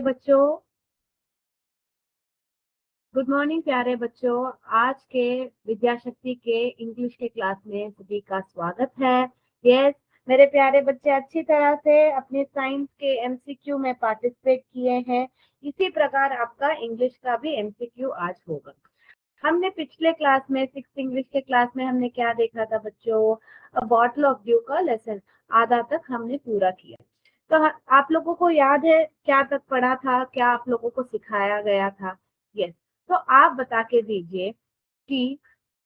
बच्चों, good morning प्यारे बच्चों। आज के विद्याशक्ति के इंग्लिश के क्लास में सभी का स्वागत है। यस, मेरे प्यारे बच्चे अच्छी तरह से अपने साइंस के एमसीक्यू में पार्टिसिपेट किए हैं। इसी प्रकार आपका इंग्लिश का भी एमसीक्यू आज होगा। हमने पिछले क्लास में 6th इंग्लिश के क्लास में हमने क्या देखा था बच्चों? अ बॉटल ऑफ ड्यू का लेसन आधा तक हमने पूरा किया। तो आप लोगों को याद है क्या तक पढ़ा था, क्या आप लोगों को सिखाया गया था? यस, तो आप बता के दीजिए कि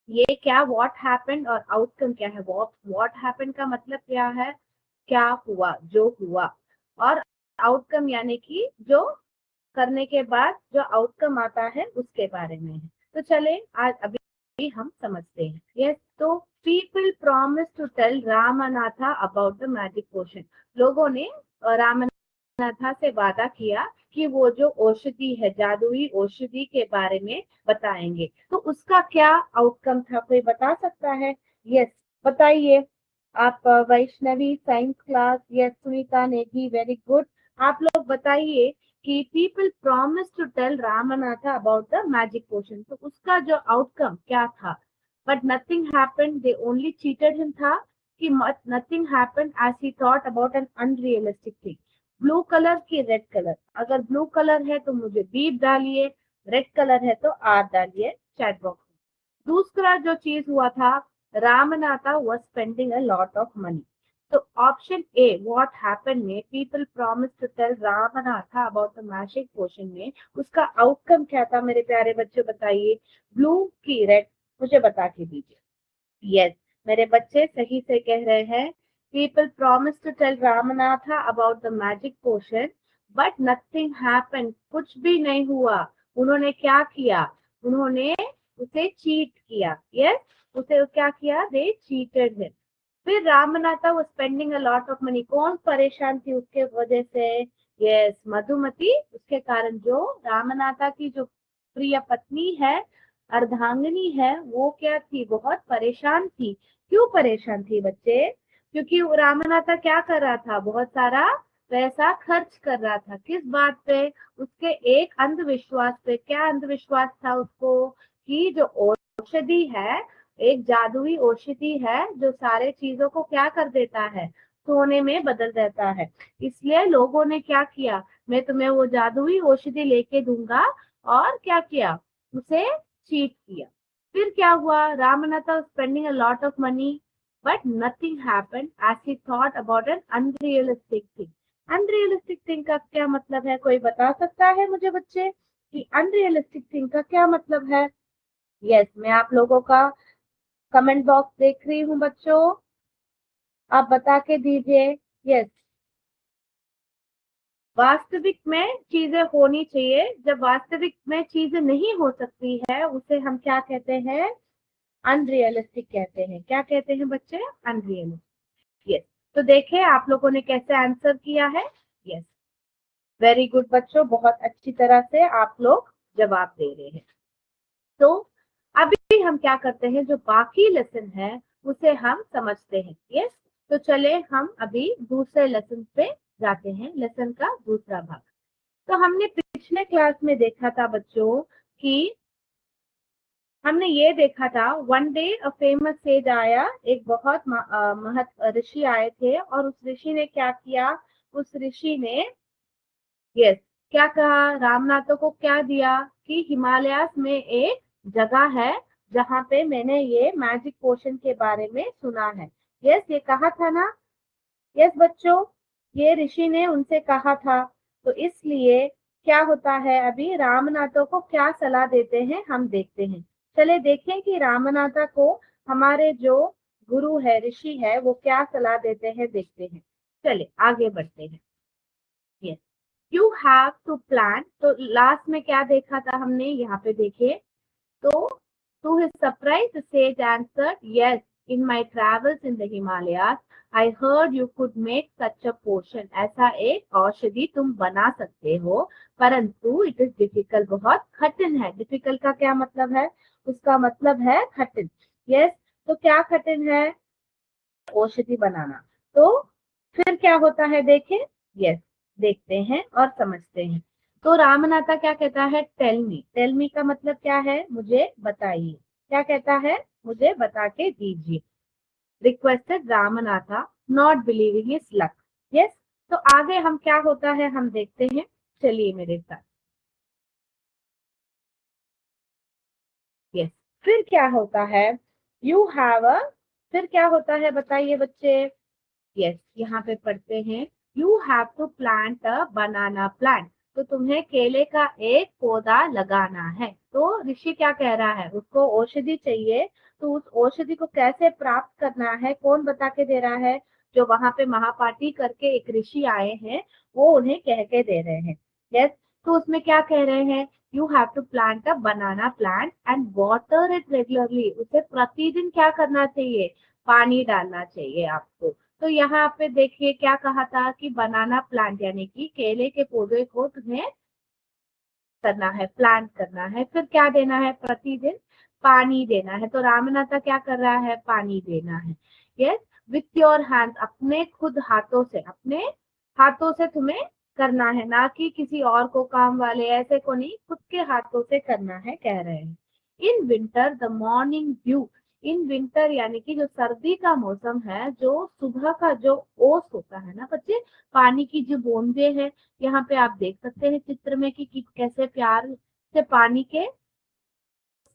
ये क्या व्हाट हैपेंड और आउटकम क्या है। व्हाट हैपेंड का मतलब क्या है? क्या हुआ, जो हुआ। और आउटकम यानी कि जो करने के बाद जो आउटकम आता है उसके बारे में है। तो चले आज अभी हम समझते हैं। यस, तो people promise to tell Ramnatha about the magic potion. लोगों ने रामनाथा से वादा किया कि वो जो औषधि है, जादुई औषधि के बारे में बताएंगे। तो उसका क्या आउटकम था, कोई बता सकता है? यस, बताइए आप। Vaishnavi science class, yes, Sunita Negi, very good. आप लोग बताइए कि people promise to tell Ramnatha about the magic potion. तो उसका जो आउटकम क्या था? But nothing happened, they only cheated him था कि nothing happened as he thought about an unrealistic thing. Blue colour की रेड कलर, अगर ब्लू कलर है तो मुझे बीप डालिए, रेड कलर है तो आर डालिए चैट बॉक्स में। दूसरा जो चीज हुआ था, Ramnatha was spending a lot of money. तो ऑप्शन ए व्हाट हैपेंड में people promise to tell Ramnatha about the magic potion में उसका आउटकम क्या था मेरे प्यारे बच्चे, बताइए। ब्लू की रेड, मुझे बता के दीजिए। यस, मेरे बच्चे सही से कह रहे हैं। People promise to tell Ramnatha about the magic potion but nothing happened, कुछ भी नहीं हुआ। उन्होंने क्या किया? उन्होंने उसे चीट किया। यस, उसे क्या किया? दे चीटेड हिम। फिर रामनाथा वो spending a lot of money, कौन परेशान थी उसके वजह से? यस, मधुमती। उसके कारण जो रामनाथा की जो प्रिय पत्नी है, अर्धांगिनी है, वो क्या थी? बहुत परेशान थी। क्यों परेशान थी बच्चे? क्योंकि वो रामनाथा क्या कर रहा था? बहुत सारा पैसा खर्च कर रहा था। किस बात पे? उसके एक अंधविश्वास पे। क्या अंधविश्वास था उसको? कि जो औषधि है, एक जादुई औषधि है जो सारे चीजों को क्या कर देता है? सोने में बदल देता है। इसलिए लोगों ने क्या किया? मैं तुम्हें वो जादुई औषधि लेके दूंगा, और क्या किया? उसे चीट किया। फिर क्या हुआ? Ramnatha spending a lot of money but nothing happened as he thought about an unrealistic thing. Unrealistic thing का क्या मतलब है? कोई बता सकता है मुझे बच्चे कि अनरियलिस्टिक थिंग का क्या मतलब है? यस, मैं आप लोगों का कमेंट बॉक्स देख रही हूँ बच्चों, आप बता के दीजिए। यस, वास्तविक में चीजें होनी चाहिए। जब वास्तविक में चीजें नहीं हो सकती है उसे हम क्या कहते हैं? अनरियलिस्टिक कहते हैं। क्या कहते हैं बच्चे? अनरियलिस्टिक। यस, तो देखिए आप लोगों ने कैसे आंसर किया है। यस, वेरी गुड बच्चों, बहुत अच्छी तरह से आप लोग जवाब दे रहे हैं। तो अभी हम क्या करते हैं, जो बाकी लेसन है उसे हम समझते हैं। यस, तो चले हम अभी दूसरे लेसन पे जाते हैं, लेसन का दूसरा भाग। तो हमने पिछले क्लास में देखा था बच्चों कि हमने ये देखा था, one day a famous says आया, एक बहुत महत ऋषि आए थे, और उस ऋषि ने क्या किया? उस ऋषि ने यस क्या कहा? रामनाथों को क्या दिया कि हिमालयास में एक जगह है जहाँ पे मैंने ये मैजिक पोशन के बारे में सुना है। यस, ये कहा था ना? यस बच्चों, ये ऋषि ने उनसे कहा था। तो इसलिए क्या होता है, अभी रामनाथों को क्या सलाह देते हैं हम देखते हैं। चले देखें कि रामनाथा को हमारे जो गुरु है, ऋषि है, वो क्या सलाह देते हैं, देखते हैं। चले आगे बढ़ते हैं। Yes, you have to plan. तो लास्ट में क्या देखा था हमने, यहाँ पे देखिए। तो to his surprise the sage answered, yes, in my travels in the Himalayas I heard you could make such a potion. ऐसा एक औषधि तुम बना सकते हो, परंतु इट इज डिफिकल्ट, बहुत कठिन है। डिफिकल्ट का क्या मतलब है? उसका मतलब है कठिन। यस, तो क्या कठिन है? औषधि बनाना। तो फिर क्या होता है देखें। यस, देखते हैं और समझते हैं। तो रामनाथा क्या कहता है, टेल मी का मतलब क्या है, मुझे बताइए, क्या कहता है, मुझे बता के दीजिए। Requested Ramanatha, not believing is luck. Yes, तो आगे हम क्या होता है हम देखते हैं, चलिए मेरे साथ। यस, फिर क्या होता है, यू हैव अ, फिर क्या होता है बताइए बच्चे। यस, यहाँ पे पढ़ते हैं, you have to plant a banana plant. तो तुम्हें केले का एक पौधा लगाना है। तो ऋषि क्या कह रहा है, उसको औषधि चाहिए, तो उस औषधि को कैसे प्राप्त करना है, कौन बता के दे रहा है, जो वहां पे महापाठी करके एक ऋषि आए हैं, वो उन्हें कह के दे रहे हैं। यस, तो उसमें क्या कह रहे हैं, you have to plant a banana plant and water it regularly. उसे प्रतिदिन क्या करना चाहिए, पानी डालना चाहिए आपको। तो यहाँ पे देखिए क्या कहा था कि बनाना प्लांट यानी कि केले के पौधे को तुम्हें करना है, प्लांट करना है, फिर क्या देना है, प्रतिदिन पानी देना है। तो रामनाथा क्या कर रहा है, पानी देना है। यस, विथ योर हैंड, अपने खुद हाथों से, अपने हाथों से तुम्हें करना है, ना कि किसी और को काम वाले ऐसे को नहीं, खुद के हाथों से करना है, कह रहे हैं। In winter the morning due, in winter यानी कि जो सर्दी का मौसम है, जो सुबह का जो ओस होता है ना बच्चे, पानी की जो बूंदे हैं, यहाँ पे आप देख सकते हैं चित्र में कि कैसे प्यार से पानी के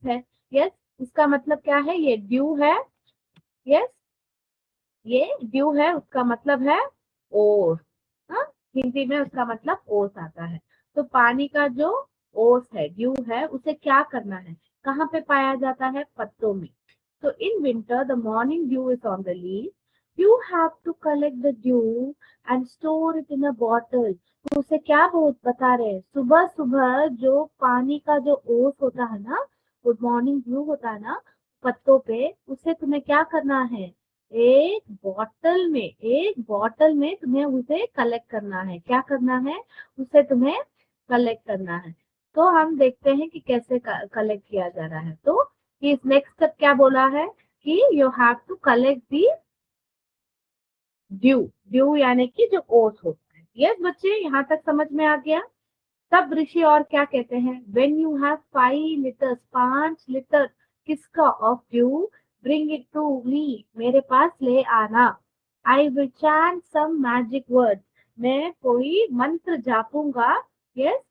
है। यस, इसका मतलब क्या है, ये ड्यू है। यस, ये ड्यू है, उसका मतलब है ओस। हाँ, हिंदी में उसका मतलब ओस आता है। तो पानी का जो ओस है, ड्यू है, उसे क्या करना है, कहाँ पे पाया जाता है, पत्तों में। So in winter, the morning dew is on the leaf. You have to collect the dew and store it in a bottle. तो उसे क्या बहुत बता रहे हैं, सुबह सुबह जो पानी का जो ओस होता है ना, वो मॉर्निंग ड्यू होता है ना पत्तों पे, उसे तुम्हें क्या करना है, एक बॉटल में तुम्हें उसे कलेक्ट करना है। क्या करना है, उसे तुम्हें कलेक्ट करना है। तो हम देखते हैं कि कैसे कलेक्ट किया जा रहा है। तो इस नेक्स्ट स्टेप क्या बोला है कि you have to collect the dew, dew यानी कि जो ओस होता है। यस बच्चे, यहाँ तक समझ में आ गया। तब ऋषि और क्या कहते हैं, when you have 5 litres, 5 litre किसका, of dew, bring it to me, मेरे पास ले आना। I will chant some magic word, मैं कोई मंत्र जापूंगा। Yes,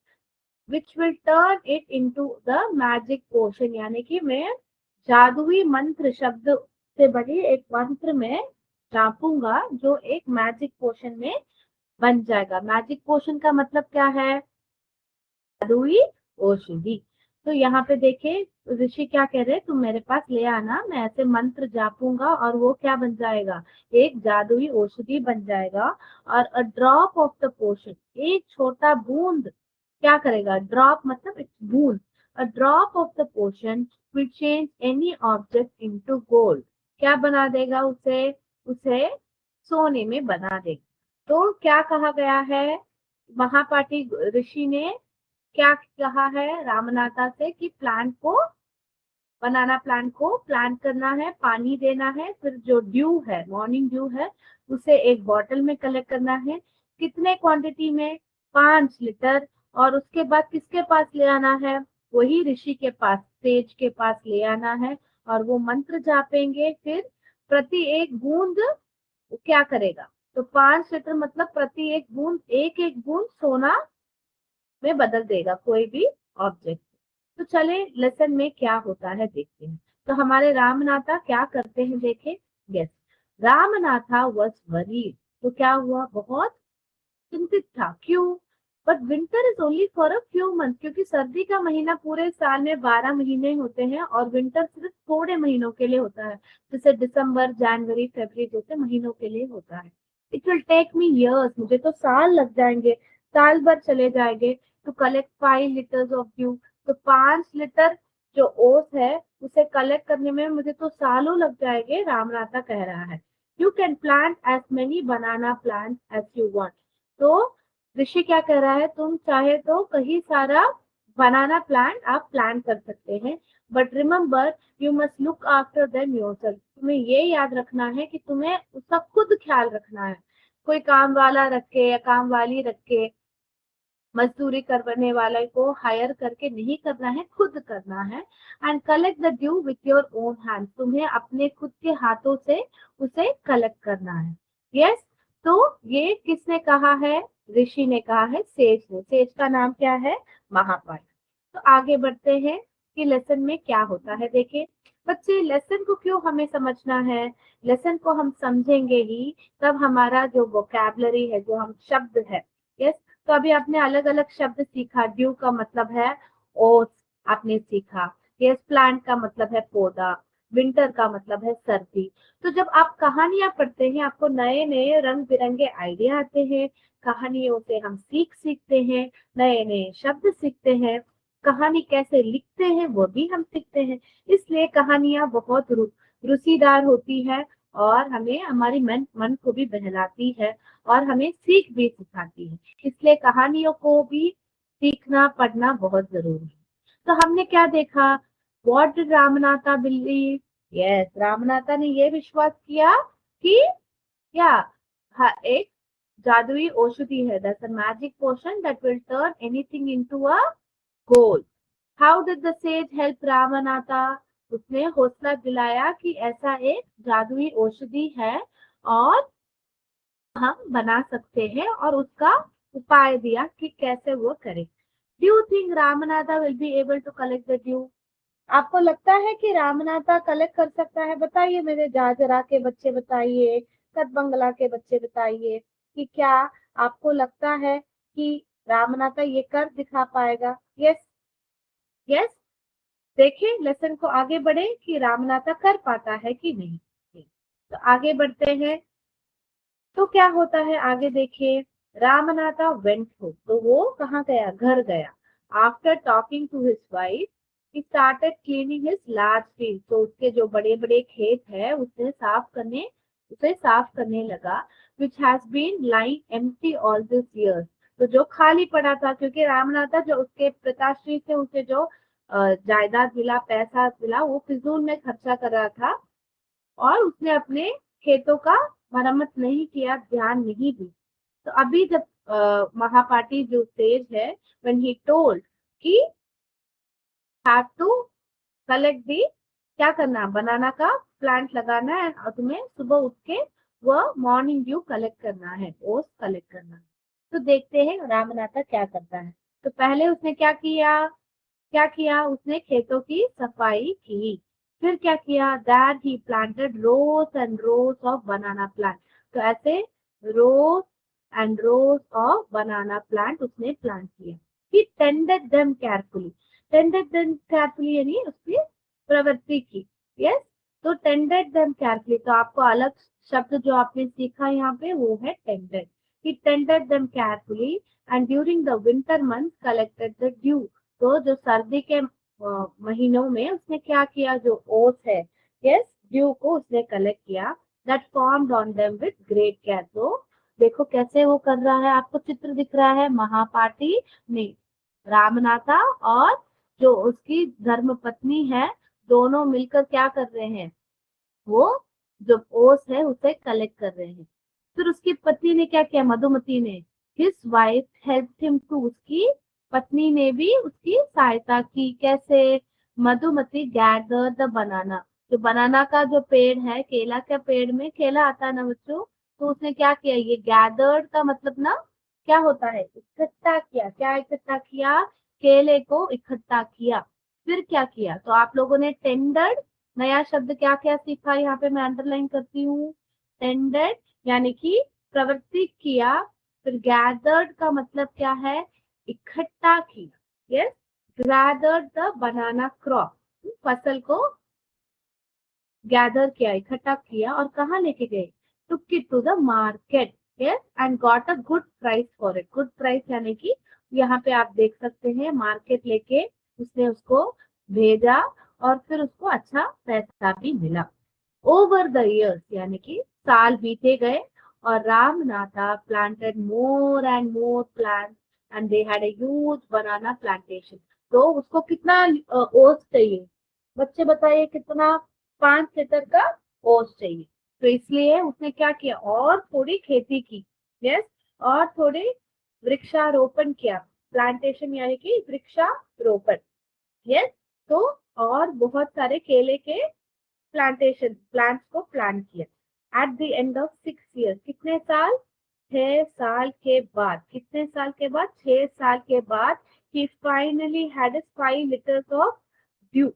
which will turn it into the magic potion, यानी कि मैं जादुई मंत्र शब्द से बनी एक मंत्र में जापूंगा, जो एक मैजिक पोशन में बन जाएगा। मैजिक पोशन का मतलब क्या है, जादुई औषधि। तो यहाँ पे देखिए ऋषि क्या कह रहे हैं, तुम मेरे पास ले आना, मैं ऐसे मंत्र जापूंगा और वो क्या बन जाएगा, एक जादुई औषधि बन जाएगा। और a drop of the potion, एक छोटा बूंद क्या करेगा, ड्रॉप मतलब एक बूंद, a drop of the potion will change any object into gold, क्या बना देगा उसे, उसे सोने में बना देगा। तो क्या कहा गया है, महापाठी ऋषि ने क्या कहा है रामनाथा से कि प्लांट को, बनाना प्लांट को प्लांट करना है, पानी देना है, फिर जो ड्यू है, मॉर्निंग ड्यू है, उसे एक बॉटल में कलेक्ट करना है। कितने क्वांटिटी में, 5 लीटर। और उसके बाद किसके पास ले आना है, वही ऋषि के पास, सेज के पास ले आना है। और वो मंत्र जापेंगे, फिर प्रति एक बूंद क्या करेगा, तो 5 लीटर मतलब प्रति एक बूंद, एक एक बूंद सोना में बदल देगा कोई भी ऑब्जेक्ट। तो चले लेसन में क्या होता है देखते हैं। तो हमारे रामनाथा क्या करते हैं देखे। यस, रामनाथा वॉज वरीड, तो क्या हुआ, बहुत चिंतित था, क्यों, but winter is only for a few month, क्योंकि सर्दी का महीना पूरे साल में 12 महीने होते हैं और विंटर सिर्फ थोड़े महीनों के लिए होता है, जैसे दिसंबर, जनवरी, फरवरी जैसे महीनों के लिए होता है। It will take me years, मुझे तो साल लग जाएंगे, साल भर चले जाएंगे to collect 5 litres of dew. तो 5 लीटर जो ओस है उसे कलेक्ट करने में मुझे तो सालों लग जाएंगे, रामनाथा कह रहा है। You can plant as many banana plant as you want. तो ऋषि क्या कह रहा है, तुम चाहे तो कहीं सारा बनाना प्लांट आप प्लांट कर सकते हैं, but remember you must look after them yourself, तुम्हें ये याद रखना है कि तुम्हें उसका खुद ख्याल रखना है, कोई काम वाला रख के या काम वाली रख के मजदूरी करने वाले को हायर करके नहीं करना है, खुद करना है। And collect the due with your own hand, तुम्हें अपने खुद के हाथों से उसे कलेक्ट करना है। यस, तो ये किसने कहा है? ऋषि ने कहा है, सेज ने। सेज का नाम क्या है? महापाठ। तो आगे बढ़ते हैं कि लेसन में क्या होता है। देखिए बच्चे, लेसन को क्यों हमें समझना है? लेसन को हम समझेंगे ही तब हमारा जो वोकैबुलरी है, जो हम शब्द है, यस, तो अभी आपने अलग अलग शब्द सीखा। ड्यू का मतलब है ओस, आपने सीखा। यस, प्लांट का मतलब है पौधा। विंटर का मतलब है सर्दी। तो जब आप कहानियां पढ़ते हैं, आपको नए नए रंग बिरंगे आइडिया आते हैं। कहानियों से हम सीखते हैं, नए नए शब्द सीखते हैं। कहानी कैसे लिखते हैं वो भी हम सीखते हैं। इसलिए कहानियां बहुत रुचिदार होती है और हमें हमारी मन को भी बहलाती है और हमें सीख भी सिखाती है। इसलिए कहानियों को भी सीखना पढ़ना बहुत जरूरी है। तो हमने क्या देखा? What did Ramanatha believe? Yes, Ramanatha ने यह विश्वास किया कि क्या? हाँ, एक जादुई औषधि है, that's a magic potion that will turn anything into a gold. How did the sage help Ramanatha? उसने हौसला दिलाया कि ऐसा एक जादुई औषधि है और हम बना सकते हैं, और उसका उपाय दिया कि कैसे वो करें। Do you think Ramanatha will be able to collect the dew? आपको लगता है कि रामनाथा कलेक्ट कर सकता है? बताइए मेरे जाजरा के बच्चे, बताइए कदबंगला के बच्चे, बताइए कि क्या आपको लगता है कि रामनाथा ये कर दिखा पाएगा? Yes, yes. देखिए लेसन को आगे बढ़े कि रामनाथा कर पाता है कि नहीं। तो आगे बढ़ते हैं। तो क्या होता है आगे देखिए। रामनाथा वेंट हो, तो वो कहाँ गया? घर गया। After talking to his wife he started cleaning his large field, तो उसके जो बड़े बड़े खेत है उसे साफ करने लगा। Which has been lying empty all this years, तो जो खाली पड़ा था, क्योंकि रामनाथा जो उसके पिताश्री से उसे जो जायदाद मिला, पैसा मिला, वो फिजूल में खर्चा कर रहा था और उसने अपने खेतों का मरम्मत नहीं किया, ध्यान नहीं दी। तो अभी जब महापाटी जो सेज है, व्हेन ही टोल्ड कि हैव टू कलेक्ट दी, क्या करना? बनाना का प्लांट लगाना है और तुम्हें सुबह उठ के वह मॉर्निंग ड्यू कलेक्ट करना है, ओस कलेक्ट करना है। तो देखते हैं रामनाथा क्या करता है। तो पहले उसने क्या किया? उसने खेतों की सफाई की। फिर क्या किया? That he planted rose and rose of banana plant, तो ऐसे rose and rose of banana plant उसने प्लांट किया। He tended them carefully. Tended them carefully यानी उसकी प्रवृत्ति की। यस, तो टेंडेड देम केयरफुली, तो आपको अलग शब्द जो आपने सीखा यहाँ पे वो है tended. He tended them carefully and during the winter month collected the due, तो जो सर्दी के महीनों में उसने क्या किया? जो ओस है, यस, ड्यू को उसने कलेक्ट किया। That formed on them with great care, तो देखो कैसे वो कर रहा है। आपको चित्र दिख रहा है, महापाटी ने, रामनाथा और जो उसकी धर्म पत्नी है, दोनों मिलकर क्या कर रहे हैं? वो जो ओस है उसे कलेक्ट कर रहे हैं। फिर उसकी पत्नी ने क्या किया? मधुमती ने, his wife help him too, उसकी पत्नी ने भी उसकी सहायता की। कैसे? मधुमती गैदर द बनाना, जो बनाना का जो पेड़ है, केला के पेड़ में केला आता है ना बच्चों, तो उसने क्या किया? ये गैदर्ड का मतलब ना क्या होता है? इकट्ठा किया। क्या इकट्ठा किया? केले को इकट्ठा किया। फिर क्या किया? तो आप लोगों ने टेंडर्ड नया शब्द क्या क्या सीखा, यहाँ पे मैं अंडरलाइन करती हूँ। टेंडेड यानी कि प्रवृत्ति किया। फिर गैदर्ड का मतलब क्या है? इकट्ठा किया। Yes, gathered the banana crop, फसल को गैदर किया, इकट्ठा किया और कहाँ लेके गए? Took it to the market, yes, and got a good price for it. Good price यानी कि यहाँ पे आप देख सकते हैं, मार्केट लेके उसने उसको भेजा और फिर उसको अच्छा पैसा भी मिला। ओवर द इयर्स यानी कि साल बीते गए और Ramanatha planted more and more plants and they had a huge banana plantation. तो उसको कितना ओस चाहिए? बच्चे बताइए कितना? 5 लीटर का ओस चाहिए। तो इसलिए उसने क्या किया? और थोड़ी खेती की। यस, और थोड़ी वृक्षारोपण किया। प्लांटेशन यानी कि वृक्षारोपण। यस, तो और बहुत सारे केले के प्लांट्स को प्लांट किया। At the end of 6 years, कितने साल, 6 साल के बाद, कितने साल के बाद, 6 साल के बाद he finally had 5 liters of dew।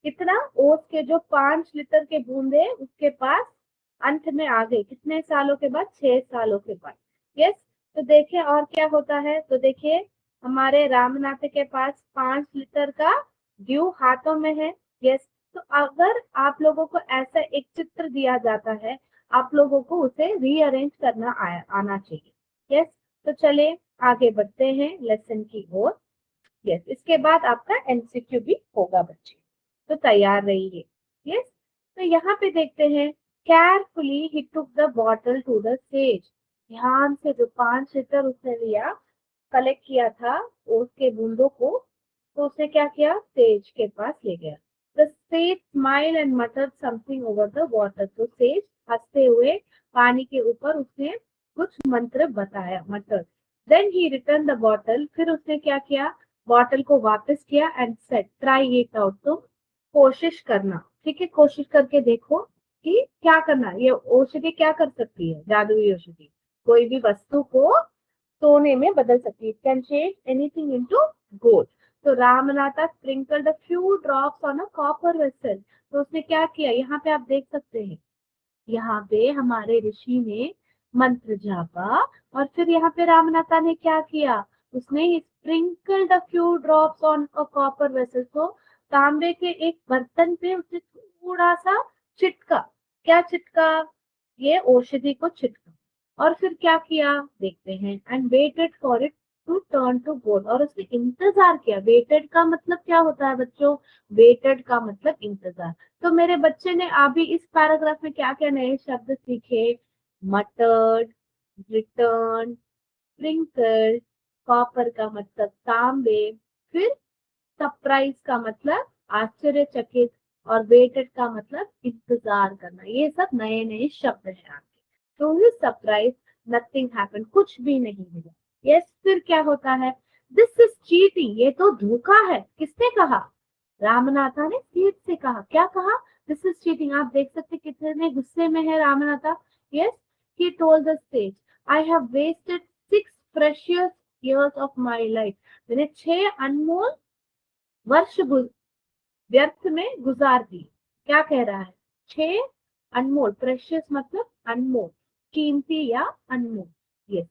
कितना, ओस के जो 5 लीटर के बूंदे उसके पास अंत में आ गए, कितने सालों के बाद, 6 सालों के बाद। यस, तो देखिए और क्या होता है, तो देखिए हमारे रामनाथ के पास 5 लीटर का ड्यू हाथों में है। यस, तो अगर आप लोगों को ऐसा एक चित्र दिया जाता है, आप लोगों को उसे रीअरेंज करना आना चाहिए। यस, तो चले आगे बढ़ते हैं लेसन की ओर। यस, इसके बाद आपका एमसीक्यू भी होगा बच्चे, तो तैयार रहिए। यस, तो यहाँ पे देखते हैं, carefully he took the bottle to the sage. ध्यान से जो 5 लीटर उसने लिया, कलेक्ट किया था उसके बूंदों को, तो उसने क्या किया, सेज के पास ले गया। The sage smile and muttered something over the water. तो सेज हंसते हुए पानी के ऊपर उसने कुछ मंत्र बताया, muttered. Then he return the bottle, फिर उसने क्या किया, बॉटल को वापस किया and said try it out. तुम कोशिश करना, ठीक है, कोशिश करके देखो कि क्या करना। ये औषधि क्या कर सकती है, जादुई औषधि कोई भी वस्तु को सोने में बदल सकती है। Can change anything into gold. तो Ramanatha sprinkled a few drops on a copper vessel. तो उसने क्या किया, यहाँ पे आप देख सकते हैं, यहाँ पे हमारे ऋषि ने मंत्र जापा और फिर यहाँ पे रामनाथा ने क्या किया, उसने sprinkled a few drops on a copper vessel. तो तांबे के एक बर्तन पे उसने थोड़ा सा छिटका, क्या छिटका, ये औषधि को छिटका, और फिर क्या किया देखते हैं, and waited for it to turn to gold. और उसने इंतजार किया। वेटेड का मतलब क्या होता है बच्चों, वेटेड का मतलब इंतजार। तो मेरे बच्चे ने अभी इस पैराग्राफ में क्या क्या नए शब्द सीखे, मटर्ड, रिटर्न, स्प्रिंकल, कॉपर का मतलब तांबे, फिर सरप्राइज का मतलब आश्चर्यचकित, और वेटेड का मतलब इंतजार करना। ये सब नए नए शब्द हैं आपके। तो ही सरप्राइज, नथिंग हैपन, कुछ भी नहीं हुआ। यस, फिर क्या होता है, दिस इज चीटिंग, ये तो धोखा है। किसने कहा, रामनाथा ने सीट से कहा। क्या कहा, दिस इज चीटिंग। आप देख सकते कितने गुस्से में है Ramanatha. Yes, he told the stage, I have wasted 6 precious years of my life। मैंने 6 अनमोल वर्ष व्यर्थ में गुजार दी। क्या कह रहा है, 6 अनमोल, प्रेशियस मतलब अनमोल, कीमती या अनमोल। Yes,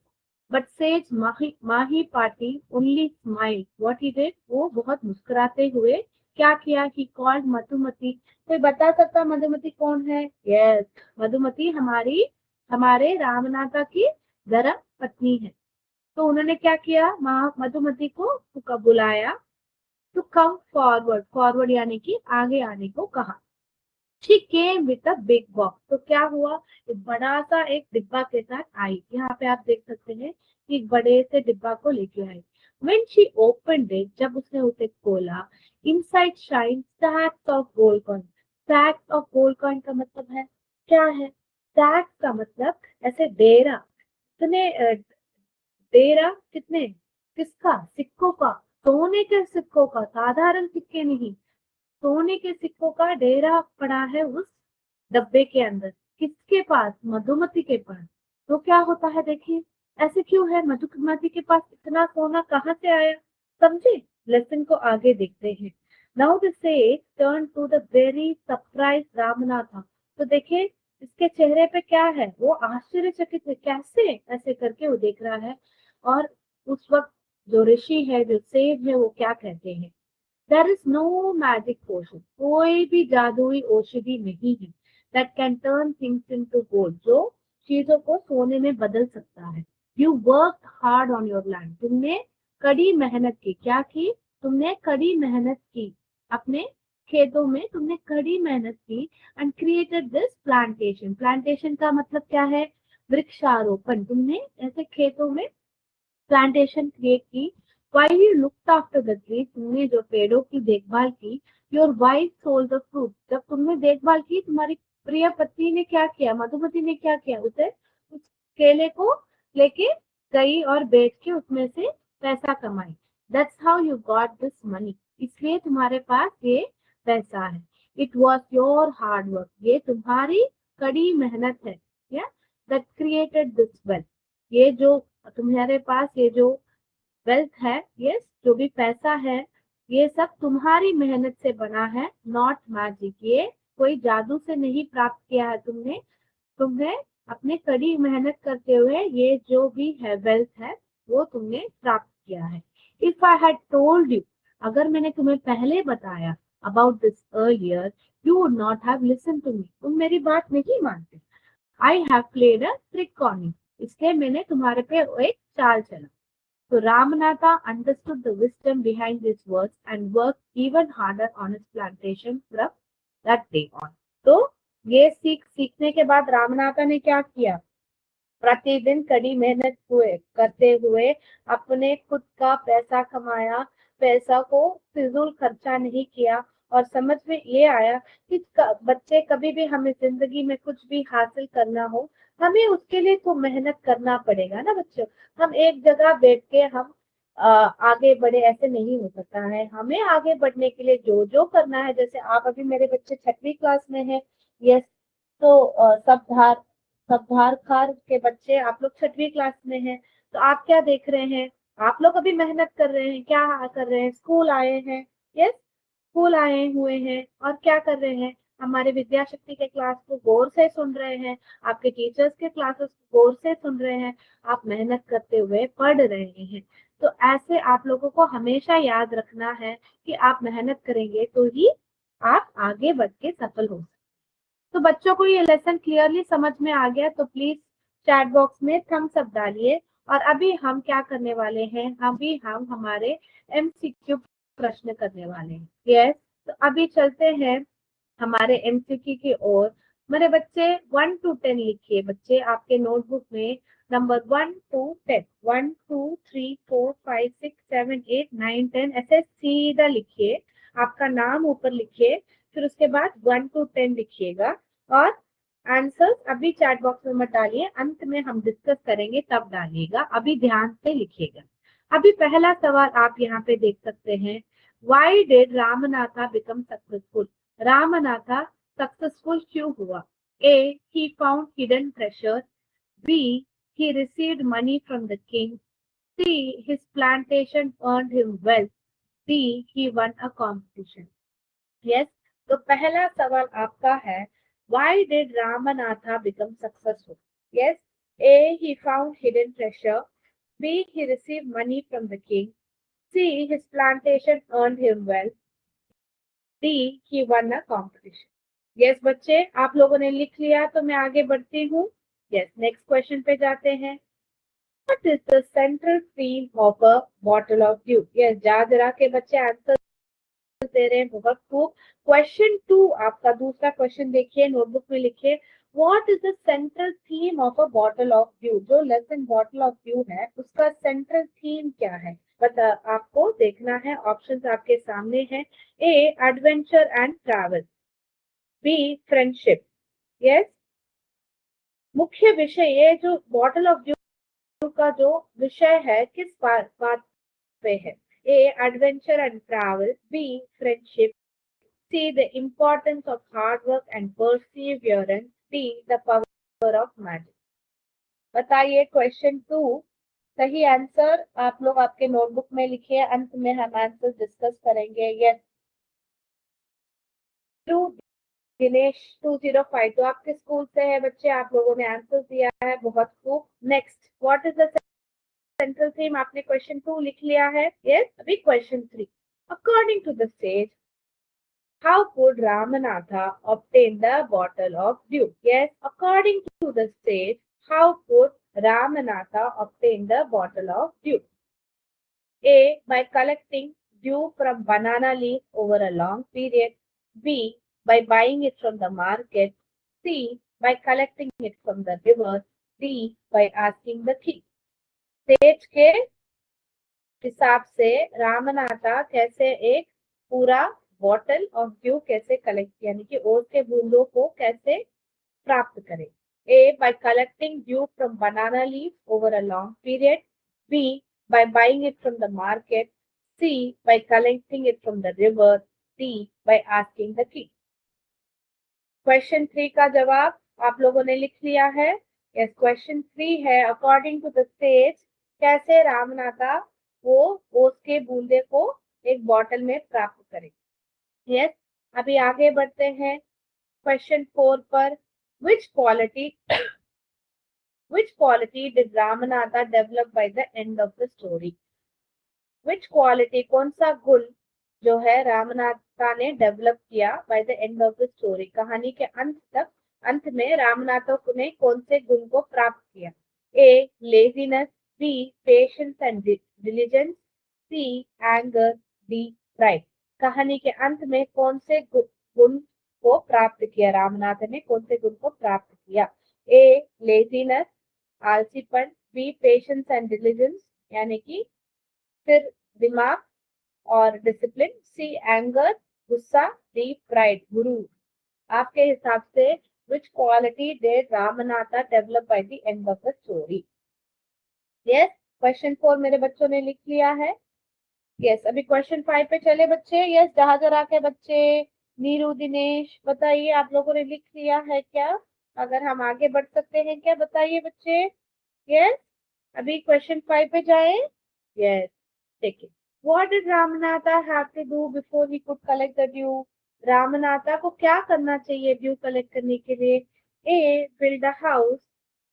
but sage Mahipati only smile what he did. वो बहुत मुस्कुराते हुए क्या किया, ही कॉल्ड मधुमती। कोई बता सकता मधुमती कौन है? यस, मधुमती हमारे रामनाथा की धर्म पत्नी है। तो उन्होंने क्या किया, मधुमती को बुलाया, टू कम फॉरवर्ड, फॉरवर्ड यानी कि आगे आने को कहा। She came with a big box. तो क्या हुआ, एक बड़ा सा एक डिब्बा के साथ आई। यहाँ पे आप देख सकते हैं कि एक बड़े से डिब्बा को लेके आई। When she opened it, जब उसने उसे खोला, inside shine stacks of gold coin। stacks of gold coin का मतलब है क्या है, stacks का मतलब ऐसे डेरा, इतने डेरा कितने, किसका, सिक्कों का, सोने के सिक्कों का, साधारण सिक्के नहीं, सोने के सिक्कों का ढेरा पड़ा है उस डब्बे के अंदर। किसके पास, मधुमती के पास। तो क्या होता है देखिए, ऐसे क्यों है, मधुमती के पास इतना सोना कहाँ से आया, समझे। लेसन को आगे देखते हैं। Now the sage turn to the very surprise Ramanatha. तो देखिए इसके चेहरे पे क्या है, वो आश्चर्यचकित है, कैसे, ऐसे करके वो देख रहा है। और उस वक्त जो ऋषि है, जो सेज है, वो क्या कहते हैं, there is no magic potion, कोई भी जादुई औषधि नहीं है, that can turn things into gold, जो चीजों को सोने में बदल सकता है। You work hard on your land, तुमने कड़ी मेहनत की, क्या की, तुमने कड़ी मेहनत की, अपने खेतों में तुमने कड़ी मेहनत की, and created this plantation. Plantation का मतलब क्या है, वृक्षारोपण। तुमने ऐसे खेतों में प्लांटेशन क्रिएट की। while you looked after the tree, तुमने जो पेड़ों की देखभाल की। your wife sold the fruit, जब तुमने देखभाल की, तुम्हारी प्रिय पत्नी ने क्या किया, मधुमती ने क्या किया, उसे उस केले को लेके गई और बेच के उसमें से पैसा कमाई। That's how you got this money. इसलिए तुम्हारे पास ये पैसा है. It was your hard work. ये तुम्हारी कड़ी मेहनत है. Yeah, that created this wealth. ये जो तुम्हारे पास ये जो वेल्थ है, यस, जो भी पैसा है, ये सब तुम्हारी मेहनत से बना है. Not magic. ये कोई जादू से नहीं प्राप्त किया है तुमने. तुमने अपने कड़ी मेहनत करते हुए ये जो भी है वेल्थ है वो तुमने प्राप्त किया है. If I had told you, अगर मैंने तुम्हें पहले बताया about this earlier, you would not have listen to me. तुम मेरी बात नहीं मानते. I have played a trick on you. इसलिए मैंने तुम्हारे पे एक चाल चला. So Ramanatha understood the wisdom behind these words and worked even harder on his plantation from that day on. तो ये सीखने के बाद रामनाथा ने क्या किया? प्रतिदिन कड़ी मेहनत करते हुए अपने खुद का पैसा कमाया. पैसा को फिजूल खर्चा नहीं किया. और समझ में ये आया कि बच्चे कभी भी हमें जिंदगी में कुछ भी हासिल करना हो, हमें उसके लिए तो मेहनत करना पड़ेगा ना बच्चों. हम एक जगह बैठ के हम आगे बढ़े ऐसे नहीं हो सकता है. हमें आगे बढ़ने के लिए जो जो करना है, जैसे आप अभी मेरे बच्चे 6वीं क्लास में हैं. यस, तो सबधारखार के बच्चे आप लोग 6वीं क्लास में हैं. तो आप क्या देख रहे हैं? आप लोग अभी मेहनत कर रहे हैं. क्या कर रहे हैं? स्कूल आए हैं. यस, स्कूल आए हुए हैं और क्या कर रहे हैं? हमारे विद्या शक्ति के क्लास को गौर से सुन रहे हैं. आपके टीचर्स के क्लासेस को गौर से सुन रहे हैं. आप मेहनत करते हुए पढ़ रहे हैं. तो ऐसे आप लोगों को हमेशा याद रखना है कि आप मेहनत करेंगे तो ही आप आगे बढ़ के सफल हो. तो बच्चों को ये लेसन क्लियरली समझ में आ गया तो प्लीज चैट बॉक्स में थम्स अप डालिए. और अभी हम क्या करने वाले हैं? अभी हम हमारे एमसीक्यू प्रश्न करने वाले हैं. यस, तो अभी चलते हैं हमारे एमसीक्यू की ओर. मेरे बच्चे 1 to 10 लिखिए. बच्चे आपके नोटबुक में नंबर 1 to 10, 1 2 3 4 5 6 7 8 9 10 ऐसे सीधा लिखिए. आपका नाम ऊपर लिखिए. फिर उसके बाद 1 to 10 लिखिएगा. और आंसर्स अभी चैट बॉक्स में मत डालिए, अंत में हम डिस्कस करेंगे तब डालिएगा. अभी ध्यान से लिखिएगा. अभी पहला सवाल आप यहाँ पे देख सकते हैं. Why did Ramanatha become successful? Ramanatha successful क्यों हुआ? A. He found hidden treasure. B. He received money from the king. C. His plantation earned him wealth. D. He won a competition. Yes. तो पहला सवाल आपका है, Why did Ramanatha become successful? Yes. A. He found hidden treasure. B. He received money from the king. C. His plantation earned him wealth. D. He won a competition. Yes, बच्चे आप लोगों ने लिख लिया तो मैं आगे बढ़ती हूँ. Yes, next question पे जाते हैं. What is the central theme of a bottle of dew? Yes, जरा के बच्चे आंसर दे रहे हैं. बहुत खूब. क्वेश्चन 2 आपका दूसरा क्वेश्चन देखिए, नोटबुक में लिखिए. What is the central theme of a bottle of dew? जो लेसन बॉटल ऑफ ड्यू है उसका सेंट्रल थीम क्या है? बता, आपको देखना है. ऑप्शंस आपके सामने हैं. A. Adventure and travel. B. Friendship. Yes, मुख्य विषय ये जो बॉटल ऑफ ड्यू का जो विषय है किस बात पे है? A. Adventure and travel. B. Friendship. C. The importance of hard work and perseverance. D. The power of magic. बताइए क्वेश्चन 2 सही आंसर आप लोग आपके नोटबुक में लिखिए. अंत में हम आंसर डिस्कस करेंगे. यस, दिनेश 205 तो आपके स्कूल से है बच्चे. आप लोगों ने आंसर दिया है. बहुत खूब. Next, what is the central theme? आपने क्वेश्चन 2 लिख लिया है. यस, अभी question 3. According to the sage, how could Ramanatha obtain the bottle of dew? Yes, according to the sage, how could Ramanatha obtain the bottle of dew? A. By collecting dew from banana leaf over a long period. B. By buying it from the market. C. By collecting it from the river. D. By asking the king. Sage के हिसाब से रामनाथा कैसे एक पूरा bottle of dew कैसे collect यानी कि ओस के बूंदों को कैसे प्राप्त करें? A. By collecting dew from banana leaf over a long period. B. By buying it from the market. C, by collecting it from the river. D, by asking the king. Question 3 का जवाब आप लोगों ने लिख लिया है। Yes, question 3 है, according to the says कैसे रामनाथा वो ओस के बूंदे को एक बॉटल में प्राप्त करे। यस, अभी आगे बढ़ते हैं क्वेश्चन 4 पर। विच quality did Ramanatha develop by the end of the story. Which quality, कौन सा गुण जो है रामनाथा ने डेवलप किया bye the end of the story, कहानी के अंत में रामनाथा ने कौन से गुण को प्राप्त किया। A, laziness. B, patience and diligence. C, anger. D, pride. कहानी के अंत में कौन से गुण को प्राप्त किया, रामनाथ ने कौन से गुण को प्राप्त किया। ए, लेजीनेस, आलसीपन। बी, पेशेंस एंड डिलीजेंस, यानी कि फिर दिमाग और डिसिप्लिन। सी, एंगर, गुस्सा। डी, प्राइड, गुरूर। आपके हिसाब से which quality did Ramanatha develop by the end of the story. Yes, question 4 मेरे बच्चों ने लिख लिया है। यस, अभी क्वेश्चन 5 पे चले बच्चे। यस, जहाजरा के बच्चे नीरू, दिनेश, बताइए आप लोगों ने लिख लिया है क्या? अगर हम आगे बढ़ सकते हैं क्या, बताइए बच्चे। यस, अभी क्वेश्चन 5 पे जाए। यस, देखिए, what did Ramanatha have to do before he could collect the dew. Ramanatha को क्या करना चाहिए ड्यू कलेक्ट करने के लिए। A, build a house.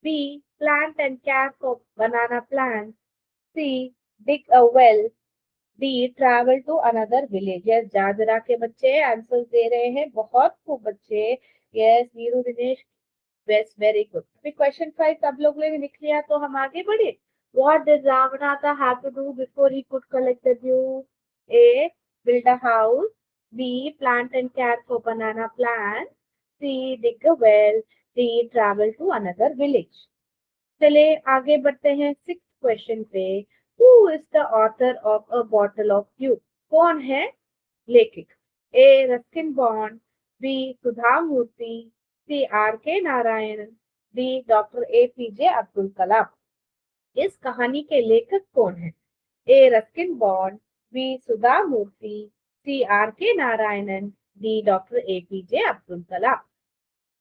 B, plant and care for banana plant. C, dig a well. D, travel to another village. Yes, Jajra के बच्चे answer दे रहे हैं, बहुत खूब बच्चे। Yes, Neeru, Dinesh, best, very good. अभी क्वेश्चन 5 सब लोग ने लिख लिया तो हम आगे बढ़े। What did Ramanatha have to do before he could collect the dew? A, build a house. B, plant and care for banana plant. C, dig a well. D, travel to another village. चले आगे बढ़ते हैं 6th question पे। Who is the author of A Bottle of Dew? कौन है लेखक? A, Ruskin Bond. B, Sudha Murthy. C, R K Narayan. D, doctor APJ Abdul Kalam. इस कहानी के लेखक कौन है? A, Ruskin Bond. B, Sudha Murthy. C, R K Narayanan. D, doctor APJ Abdul Kalam.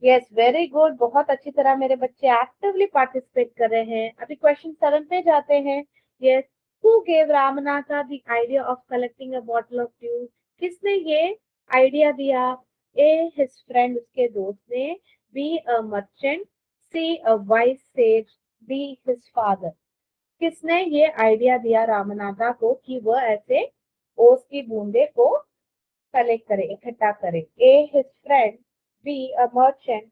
Yes, very good, बहुत अच्छी तरह मेरे बच्चे एक्टिवली पार्टिसिपेट कर रहे हैं। अभी क्वेश्चन 7 पे जाते हैं। Yes, who gave Ramanatha the idea of collecting a bottle of due. किसने ये आइडिया दिया? ए, हिज फ्रेंड, उसके दोस्त ने। B, a merchant. C, a wise sage. D, his father. किसने ये आइडिया दिया रामनाथा को कि वह ऐसे ओस की बूंदे को कलेक्ट करे, इकट्ठा करे। A, his friend. B, a merchant.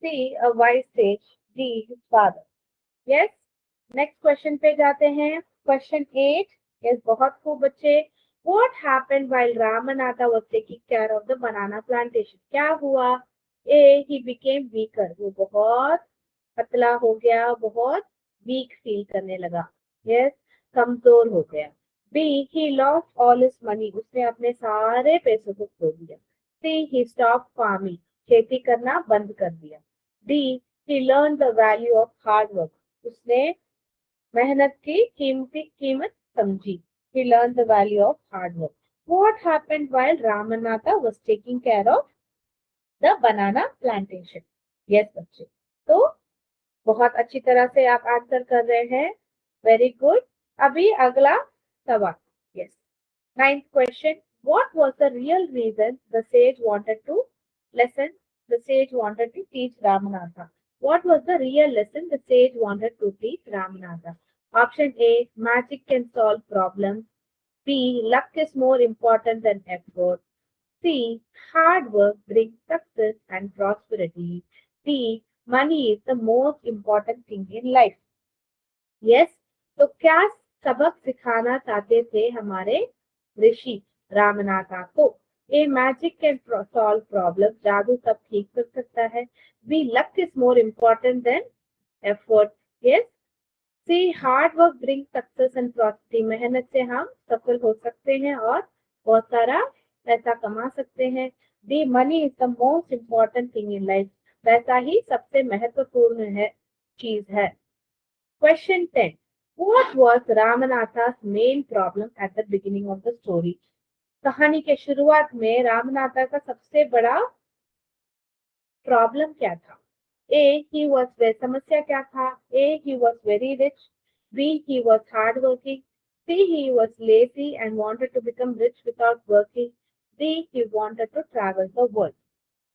C, a wise sage. D, his father. Yes, next question पे जाते हैं। क्वेश्चन 8। यस, बहुत खूब बच्चे। What happened while Ramanatha was taking care of the banana plantation? क्या हुआ? A, he became weaker. वो बहुत पतला हो गया, बहुत वीक फील करने लगा। यस, कमजोर हो गया। B, he lost all his money. उसने अपने सारे पैसों को खो दिया। C, he stop farming. खेती करना बंद कर दिया। D, he learn the value of hard work. उसने मेहनत की कीमत समझी। He learned the value of hard work. What happened while Ramanatha was taking care of the banana plantation? Yes, बच्चे, तो बहुत अच्छी तरह से आप आंसर कर रहे हैं, वेरी गुड। अभी अगला सवाल। Yes, 9th question. What was the real reason the sage wanted to teach Ramanatha? What was the real lesson the sage wanted to teach Ramanatha? Option A, magic can solve problems. B, luck is more important than effort. C, hard work brings success and prosperity. D, money is the most important thing in life. Yes, तो क्या सबक सिखाना चाहते थे हमारे ऋषि रामनाथा को? A, magic can solve problem, जादू सब ठीक कर सकता है। B, luck is more important than effort. Yes. C, hard work bring success and prosperity, मेहनत से हम सफल हो सकते हैं और बहुत सारा पैसा कमा सकते हैं। D, money is the most important thing in life, पैसा ही सबसे महत्वपूर्ण है चीज है। Question 10। What was Ramanatha's main problem at the beginning of the story? कहानी के शुरुआत में रामनाथा का सबसे बड़ा प्रॉब्लम क्या था? ए ही वॉज वे समस्या क्या था? A he was very rich, B he was hard working, C he was lazy and wanted to become rich without working, D he wanted to travel the world.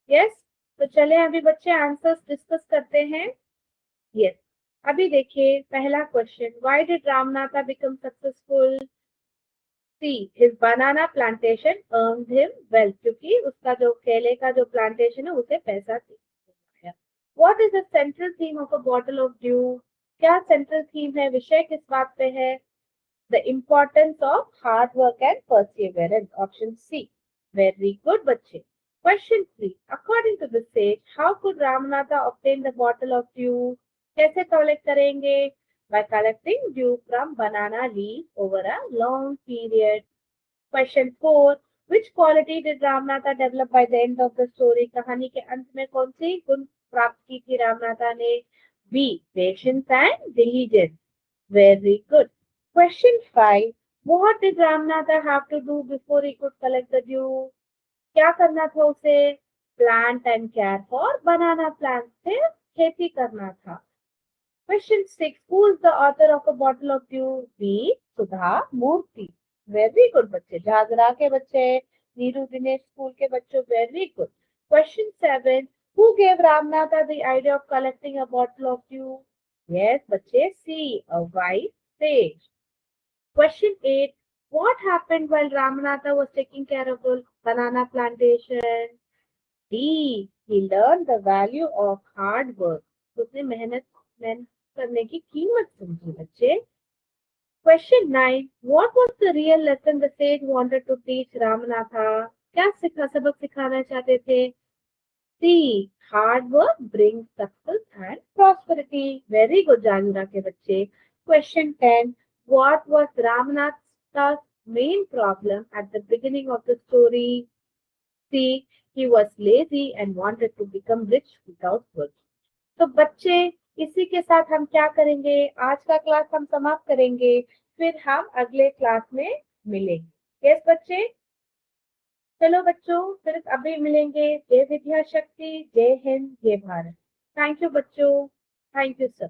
Yes, तो चले अभी बच्चे answers discuss करते हैं। Yes, अभी देखिए पहला question, why did Ramanatha become successful? C, his banana plantation earned him wealth, क्योंकि उसका जो केले का जो प्लांटेशन है उसे पैसा दिया। What is the central theme of a bottle of dew? क्या सेंट्रल थीम है, विषय किस बात पे है? The importance of hard work and perseverance, option C. Very good बच्चे। Question 3, according to the sage how could Ramanatha obtain the bottle of dew? कैसे collect करेंगे? By collecting dew from banana leaf over a long period. Question 4, which quality did Ramnatha develop by the end of the story? कहानी के अंत में कौन सी गुण प्राप्त की थी रामनाथा ने? B, patience and diligence. Very good. Question 5, what did Ramnatha have to do before he could collect the dew? क्या करना था उसे? Plant and care for banana plants, से खेती करना था। Question 6, who is the author of a bottle of dew? B, Sudha Murthy. Very good बच्चे, झाझरा के बच्चे, नीरू दिनेश स्कूल के बच्चों, very good. Question 7, who gave Ramnatha the idea of collecting a bottle of dew? Yes बच्चे, C, a wise sage. Question 8, what happened while Ramanatha was taking care of the banana plantation? D, he learned the value of hard work. उसने मेहनत करने की कीमत समझी बच्चे। Question 9, what was the real lesson the sage wanted to teach Ramanatha? क्या सबक सिखाना चाहते थे? C, hard work brings success and prosperity. Very good जानूरा के बच्चे। Question 10, what was Ramanatha's main problem at the beginning of the story? C, he was lazy and wanted to become rich without work. तो बच्चे, इसी के साथ हम क्या करेंगे, आज का क्लास हम समाप्त करेंगे, फिर हम अगले क्लास में मिलेंगे। यस बच्चे, चलो बच्चों, फिर अभी मिलेंगे। जय विद्या शक्ति, जय हिंद, जय भारत। थैंक यू बच्चों, थैंक यू सर।